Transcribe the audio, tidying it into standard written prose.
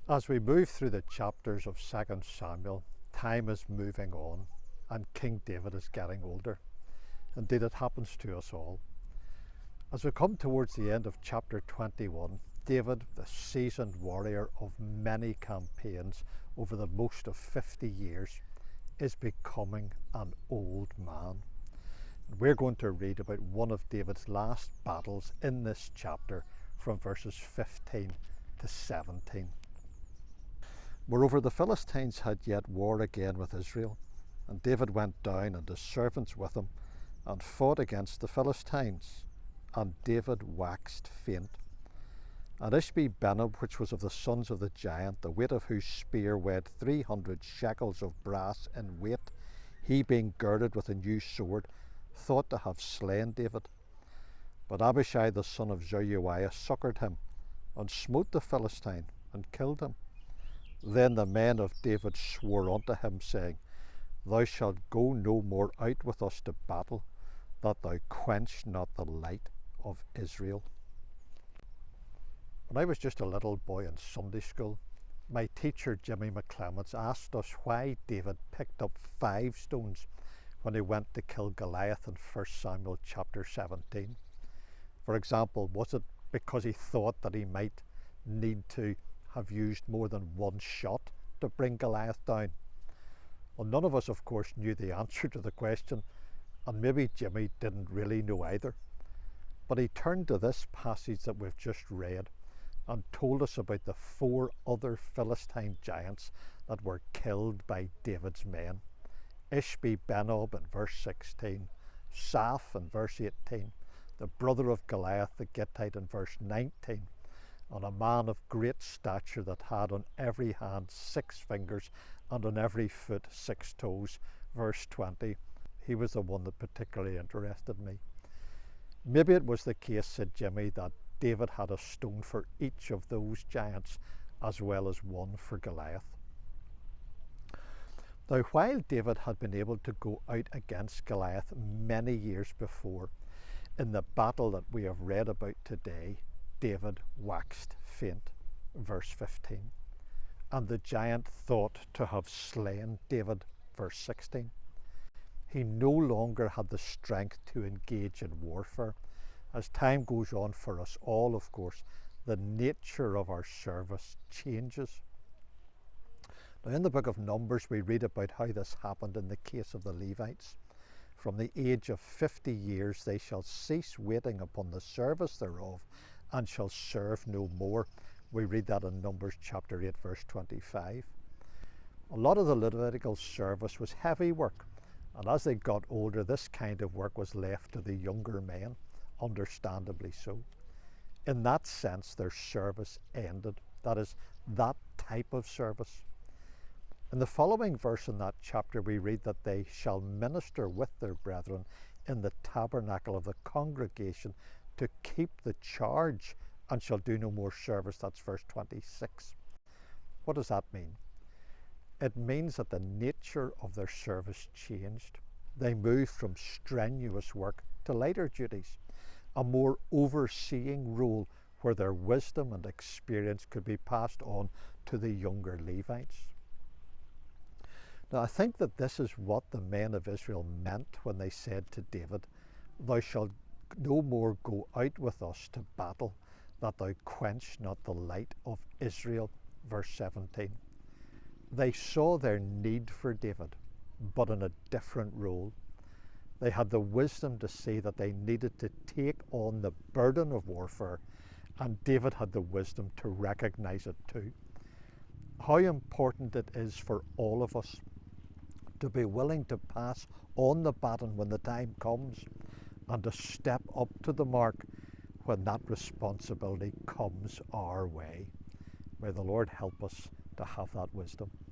As we move through the chapters of 2 Samuel, time is moving on and King David is getting older. Indeed, it happens to us all. As we come towards the end of chapter 21, David, the seasoned warrior of many campaigns over the most of 50 years, is becoming an old man. We're going to read about one of David's last battles in this chapter from verses 15 to 17. Moreover, the Philistines had yet war again with Israel, and David went down and his servants with him, and fought against the Philistines. And David waxed faint. And Ishbi-benob, which was of the sons of the giant, the weight of whose spear weighed 300 shekels of brass in weight, he being girded with a new sword, thought to have slain David. But Abishai the son of Zeruiah succoured him, and smote the Philistine, and killed him. Then the men of David swore unto him, saying, Thou shalt go no more out with us to battle, that thou quench not the light of Israel. When I was just a little boy in Sunday school, my teacher Jimmy McClements asked us why David picked up 5 stones when he went to kill Goliath in 1 Samuel chapter 17. For example, was it because he thought that he might need to have used more than one shot to bring Goliath down? Well, none of us, of course, knew the answer to the question, and maybe Jimmy didn't really know either. But he turned to this passage that we've just read and told us about the 4 other Philistine giants that were killed by David's men. Ishbi-benob in verse 16, Saph in verse 18, the brother of Goliath the Gittite in verse 19, and a man of great stature that had on every hand 6 fingers and on every foot 6 toes, verse 20. He was the one that particularly interested me. Maybe it was the case, said Jimmy, that David had a stone for each of those giants as well as one for Goliath. Now, while David had been able to go out against Goliath many years before, in the battle that we have read about today, David waxed faint, verse 15. And the giant thought to have slain David, verse 16. He no longer had the strength to engage in warfare. As time goes on for us all, of course, the nature of our service changes. Now, in the book of Numbers, we read about how this happened in the case of the Levites. From the age of 50 years they shall cease waiting upon the service thereof, and shall serve no more. We read that in Numbers chapter 8, verse 25. A lot of the Levitical service was heavy work, and as they got older, this kind of work was left to the younger men, understandably so. In that sense, their service ended. That is, that type of service. In the following verse in that chapter, we read that they shall minister with their brethren in the tabernacle of the congregation to keep the charge, and shall do no more service. That's verse 26. What does that mean? It means that the nature of their service changed. They moved from strenuous work to lighter duties, a more overseeing role where their wisdom and experience could be passed on to the younger Levites. Now, I think that this is what the men of Israel meant when they said to David, Thou shalt no more go out with us to battle, that thou quench not the light of Israel, verse 17. They saw their need for David, but in a different role. They had the wisdom to see that they needed to take on the burden of warfare, and David had the wisdom to recognize it too. How important it is for all of us to be willing to pass on the baton when the time comes, and to step up to the mark when that responsibility comes our way. May the Lord help us to have that wisdom.